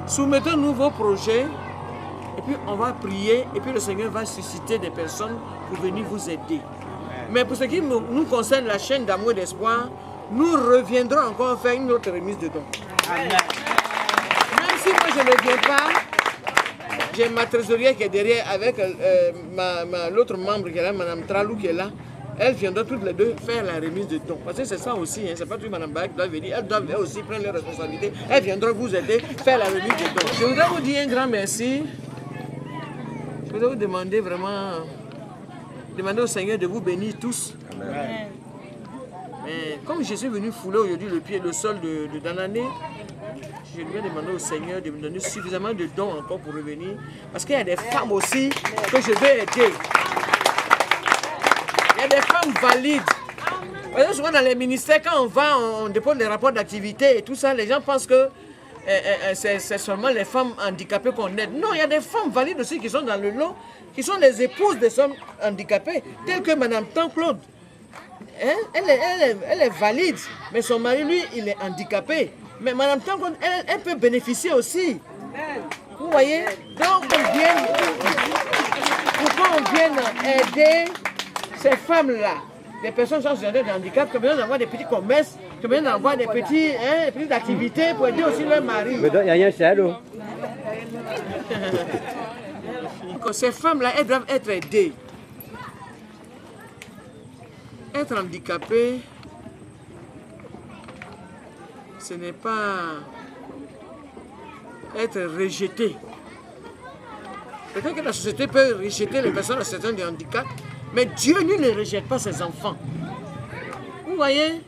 Soumettez-nous vos projets et puis on va prier et puis le Seigneur va susciter des personnes pour venir vous aider. Mais pour ce qui nous concerne, la chaîne d'amour et d'espoir, nous reviendrons encore faire une autre remise de dons. Amen. Même si moi je ne viens pas, j'ai ma trésorière qui est derrière avec l'autre membre qui est là, Mme Tralou qui est là. Elles viendront toutes les deux faire la remise de dons. Parce que c'est ça aussi, hein, c'est pas tout Mme Barak qui doit venir. Elles doivent aussi prendre leurs responsabilités. Elles viendront vous aider, faire la remise de dons. Je voudrais vous dire un grand merci. Je voudrais vous demander vraiment, demander au Seigneur de vous bénir tous. Amen. Mais comme je suis venu fouler aujourd'hui le sol de Danané, je vais demander au Seigneur de me donner suffisamment de dons encore pour revenir. Parce qu'il y a des femmes aussi que je veux aider. Il y a des femmes valides. Parce que souvent dans les ministères, quand on va, on dépose des rapports d'activité et tout ça, les gens pensent que c'est seulement les femmes handicapées qu'on aide. Non, il y a des femmes valides aussi qui sont dans le lot, qui sont les épouses des hommes handicapés, telles que Mme Tan-Claude. Hein? Elle est valide, mais son mari, lui, il est handicapé. Mais Mme Tan-Claude, elle peut bénéficier aussi. Vous voyez? Donc, pourquoi on vient aider ces femmes-là, des personnes sans de handicap, qui ont besoin d'avoir des petits commerces, qui ont besoin d'avoir des petites activités pour aider aussi leur mari. Mais il y a rien chez elle. Ces femmes-là, elles doivent être aidées. Être handicapé, ce n'est pas être rejeté. Peut-être que la société peut rejeter les personnes à certains de handicap, mais Dieu ne rejette pas ses enfants. Vous voyez,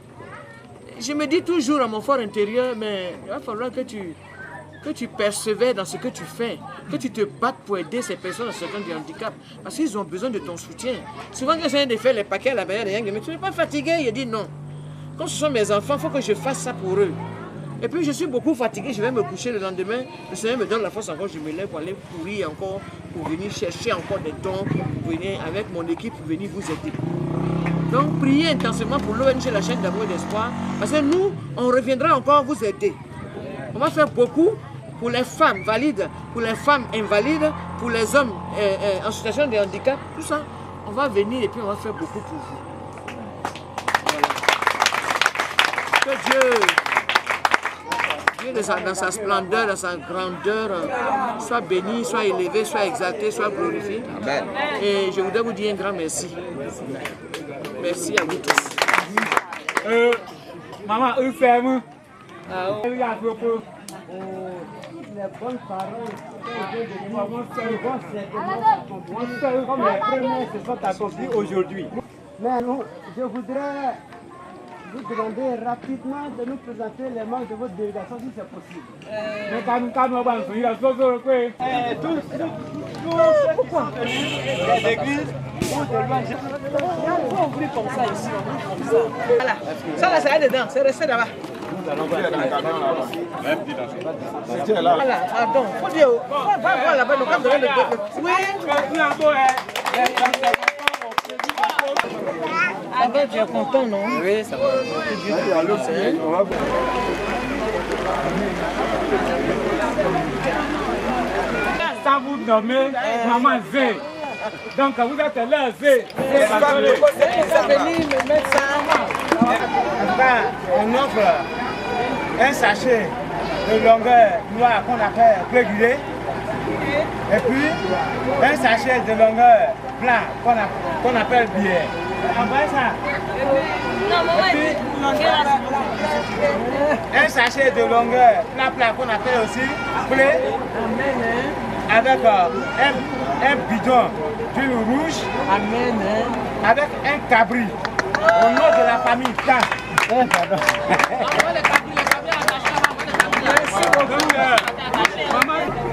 je me dis toujours à mon fort intérieur, mais il va falloir que tu persévères dans ce que tu fais, que tu te battes pour aider ces personnes à certains de handicap, parce qu'ils ont besoin de ton soutien. Souvent, quand j'essaie de faire les paquets à la manière de Yang, mais tu n'es pas fatigué? Il dit non. Quand ce sont mes enfants, il faut que je fasse ça pour eux. Et puis je suis beaucoup fatigué, je vais me coucher le lendemain. Le Seigneur me donne la force encore, je me lève pour aller courir encore, pour venir chercher encore des dons, pour venir avec mon équipe, pour venir vous aider. Donc priez intensément pour l'ONG, la chaîne d'amour et d'espoir, parce que nous, on reviendra encore vous aider. On va faire beaucoup pour les femmes valides, pour les femmes invalides, pour les hommes en situation de handicap, tout ça. On va venir et puis on va faire beaucoup pour vous. Voilà. Que Dieu dans sa splendeur, dans sa grandeur, soit béni, soit élevé, soit exalté, soit glorifié. Amen. Et je voudrais vous dire un grand merci. Merci à vous tous. Maman, eux ferme. Les bonnes paroles comme les premiers se sont accomplis aujourd'hui. Mais nous, je voudrais vous demander rapidement de nous présenter les membres de votre délégation si c'est possible. Mais quand nous avons fait la chose, pourquoi les églises ou de l'ONG. on va ouvrir comme ça ici, on ouvre comme ça. Voilà. Ça là, c'est dedans, c'est resté là-bas. Voilà, pardon. Faut dire, va voir là-bas, le cadre de oui. Ah ben, tu es content, non? Oui, ça va. Ça vous nommez Maman Zé. Donc vous êtes là, Zé. On offre un sachet de longueur noire qu'on appelle régulé. Et puis un sachet de longueur blanc qu'on appelle bière. Après ça. Un sachet de longueur plat qu'on appelle aussi blé. Avec un bidon d'huile rouge. Amen. Avec un cabri. Au nom de la famille Tan.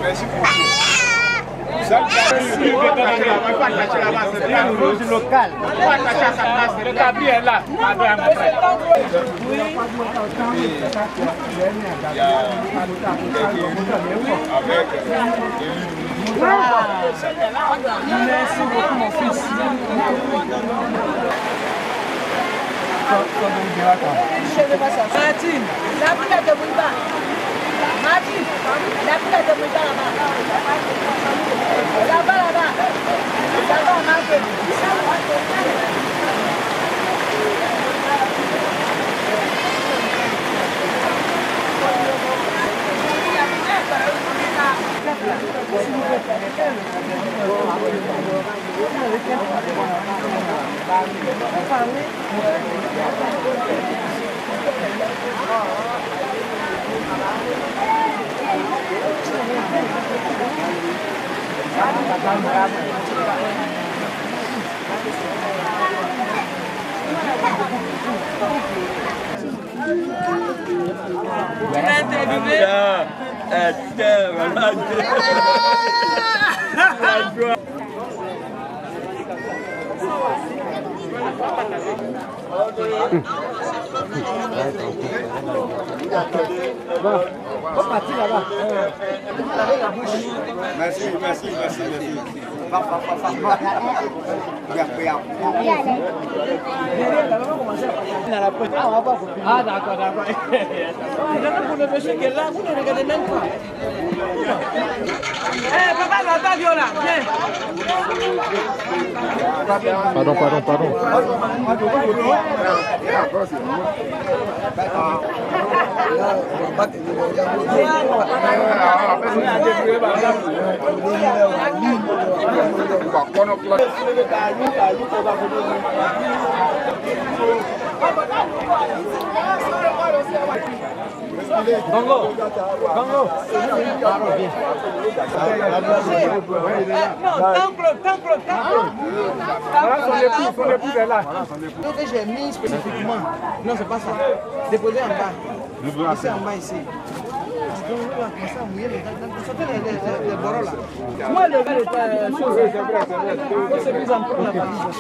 Merci beaucoup. Rouge local. Le cabri est là. Merci beaucoup, mon fils. Martine, la vie de Bouba. Merci. Ah d'accord. Pour le monsieur qui est là, vous ne regardez même pas. Papa, là-bas, Viola, viens. Pardon. Bongo. Son épouse est là. Donc j'ai mis spécifiquement. Non, c'est pas ça. Déposer en bas. Ici en bas ici. Donc on va commencer à mouiller les bords là. Moi le gars est chose. C'est plus en prendre la valise.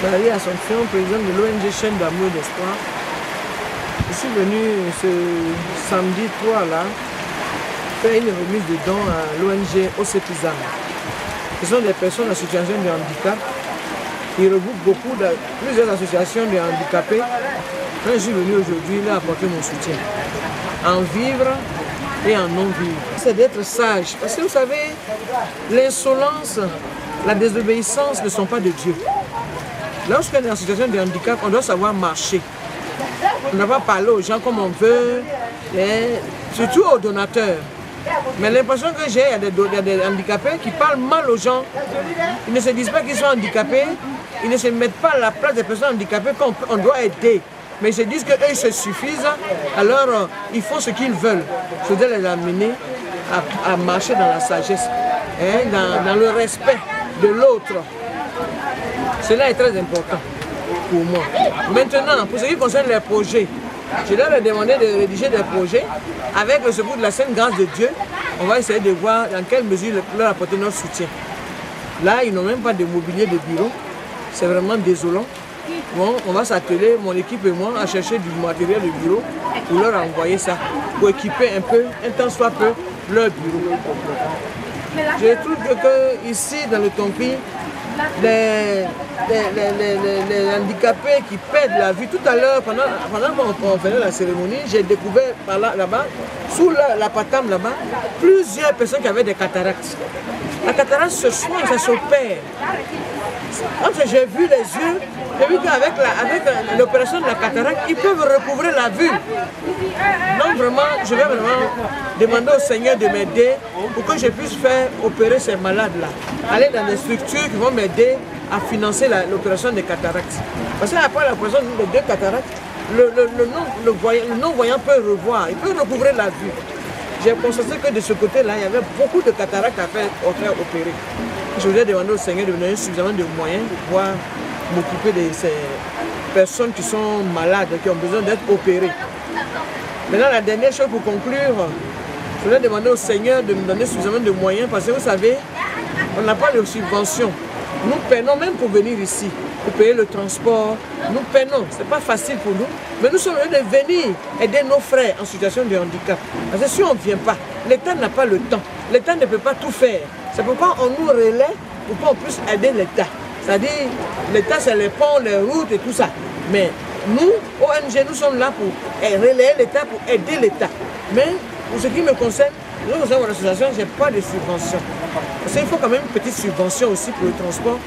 Valérie Assomption, présidente de l'ONG Chaîne d'amour et d'espoir. Je suis venu ce samedi 3 là faire une remise de dons à l'ONG Osepizam. Ce sont des personnes en situation de handicap. Ils regroupent plusieurs associations de handicapés. Moi, je suis venu aujourd'hui là apporter mon soutien. En vivre et en non-vivre. C'est d'être sage. Parce que vous savez, l'insolence, la désobéissance ne sont pas de Dieu. Lorsqu'on est en situation de handicap, on doit savoir marcher. On ne doit pas parler aux gens comme on veut, surtout aux donateurs. Mais l'impression que j'ai, il y a des handicapés qui parlent mal aux gens. Ils ne se disent pas qu'ils sont handicapés, ils ne se mettent pas à la place des personnes handicapées qu'on doit aider. Mais ils se disent qu'eux, ils se suffisent, alors ils font ce qu'ils veulent. Je dois les amener à marcher dans la sagesse, dans le respect de l'autre. Cela est très important pour moi. Maintenant, pour ce qui concerne les projets, Je leur ai demandé de rédiger des projets. Avec le secours de la Sainte Grâce de Dieu, on va essayer de voir dans quelle mesure leur apporter notre soutien. Là, ils n'ont même pas de mobilier de bureau. C'est vraiment désolant. Bon, on va s'atteler, mon équipe et moi, à chercher du matériel de bureau pour leur envoyer ça, pour équiper un peu, un temps soit peu, leur bureau. Je trouve que ici, dans le Tompi, les handicapés qui perdent la vue, tout à l'heure, pendant qu'on faisait la cérémonie, j'ai découvert par là-bas, sous la patame là-bas, plusieurs personnes qui avaient des cataractes. La cataracte se soigne, ça s'opère. Quand j'ai vu les yeux, j'ai vu qu'avec l'opération de la cataracte, ils peuvent recouvrir la vue. Donc vraiment, je vais vraiment demander au Seigneur de m'aider pour que je puisse faire opérer ces malades-là. Aller dans des structures qui vont m'aider à financer l'opération des cataractes. Parce qu'après l'opération des 2 cataractes, le non-voyant peut revoir, il peut recouvrir la vue. J'ai constaté que de ce côté-là, il y avait beaucoup de cataractes à faire opérer. Je voulais demander au Seigneur de me donner suffisamment de moyens pour pouvoir m'occuper de ces personnes qui sont malades, qui ont besoin d'être opérées. Maintenant, la dernière chose pour conclure, je voulais demander au Seigneur de me donner suffisamment de moyens parce que vous savez, on n'a pas de subvention. Nous peinons même pour venir ici, pour payer le transport. Nous peinons, ce n'est pas facile pour nous, mais nous sommes venus de venir aider nos frères en situation de handicap. Parce que si on ne vient pas, l'État n'a pas le temps. L'État ne peut pas tout faire. C'est pourquoi on nous relaie pour qu'on puisse aider l'État. C'est-à-dire, l'État, c'est les ponts, les routes et tout ça. Mais nous, ONG, nous sommes là pour relayer l'État, pour aider l'État. Mais pour ce qui me concerne, nous, au sein de l'association, je n'ai pas de subvention. Parce qu'il faut quand même une petite subvention aussi pour le transport.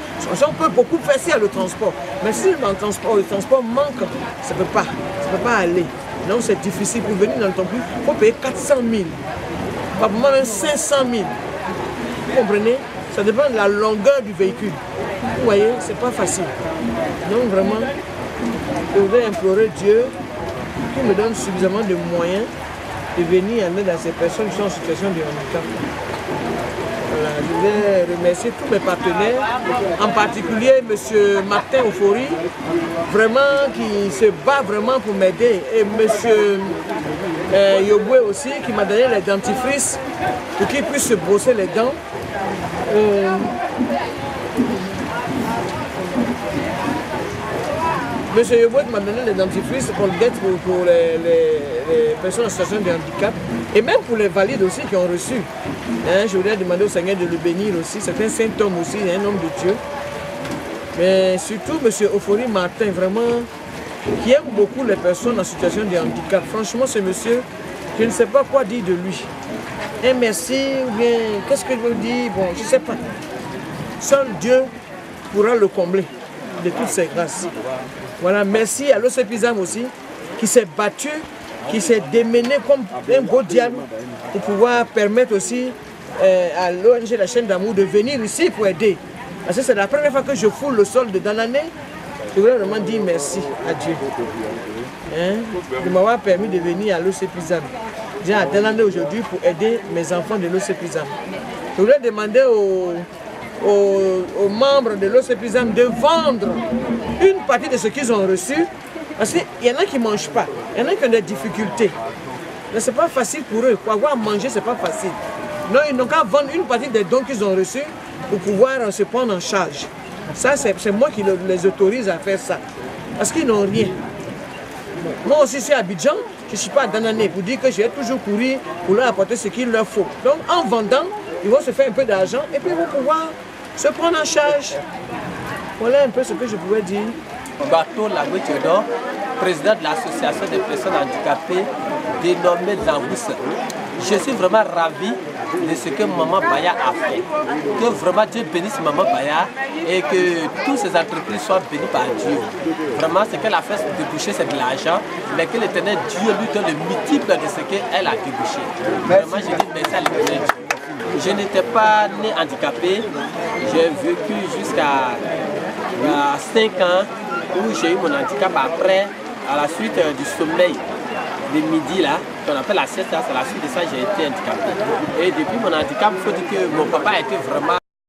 On peut beaucoup faire si il y a le transport. Mais si le transport manque, ça ne peut pas aller. Donc c'est difficile. Pour venir dans le Tompi, il faut payer 400 000. Pas pour moi même 500 000. Vous comprenez? Ça dépend de la longueur du véhicule. Vous voyez, c'est pas facile. Donc vraiment, je voudrais implorer Dieu qui me donne suffisamment de moyens de venir en aide à ces personnes qui sont en situation de handicap. Voilà, je voudrais remercier tous mes partenaires, en particulier M. Martin Ofori, vraiment qui se bat vraiment pour m'aider, et M. Yoboué aussi qui m'a donné les dentifrices pour qu'il puisse se brosser les dents. Monsieur Yoboué m'a donné les dentifrices pour les personnes en situation de handicap et même pour les valides aussi qui ont reçu. Je voudrais demander au Seigneur de le bénir aussi. C'est un saint homme aussi, un homme de Dieu. Mais surtout monsieur Ofori Martin, vraiment, qui aime beaucoup les personnes en situation de handicap. Franchement, ce monsieur, je ne sais pas quoi dire de lui. Un merci ou bien, qu'est-ce que je veux dire? Bon, je ne sais pas. Seul Dieu pourra le combler de toutes ses grâces. Voilà, merci à l'Ossepizam aussi, qui s'est battu, qui s'est démené comme un beau diable pour pouvoir permettre aussi à l'ONG La Chaîne d'Amour de venir ici pour aider. Parce que c'est la première fois que je foule le sol dans l'année. Je voudrais vraiment dire merci à Dieu de m'avoir permis de venir à l'Ossepizam. J'ai à Delane aujourd'hui pour aider mes enfants de l'Ossepizam. Je voudrais demander aux membres de l'Ossepizam de vendre une partie de ce qu'ils ont reçu. Parce qu'il y en a qui ne mangent pas, il y en a qui ont des difficultés. Mais ce n'est pas facile pour eux. Pour avoir à manger, ce n'est pas facile. Non, ils n'ont qu'à vendre une partie des dons qu'ils ont reçus pour pouvoir se prendre en charge. Ça, c'est moi qui les autorise à faire ça. Parce qu'ils n'ont rien. Moi aussi, je suis à Abidjan, je ne suis pas à Danané pour dire que je vais toujours courir pour leur apporter ce qu'il leur faut. Donc, en vendant, ils vont se faire un peu d'argent et puis ils vont pouvoir se prendre en charge. Voilà un peu ce que je pouvais dire. Bateau Lagwe Théodore, président de l'association des personnes handicapées dénommée Zambousse. Je suis vraiment ravi de ce que Maman Baya a fait. Que vraiment Dieu bénisse Maman Baya et que toutes ces entreprises soient bénies par Dieu. Vraiment, ce qu'elle a fait déboucher, c'est de l'argent, mais que l'Éternel Dieu lui donne le multiple de ce qu'elle a débouché. Vraiment, je dis merci à l'Éternel Dieu. Je n'étais pas né handicapé, j'ai vécu jusqu'à 5 ans où j'ai eu mon handicap après, à la suite du sommeil de midi là, qu'on appelle la sieste, c'est la suite de ça j'ai été handicapé. Et depuis mon handicap, il faut dire que mon papa a été vraiment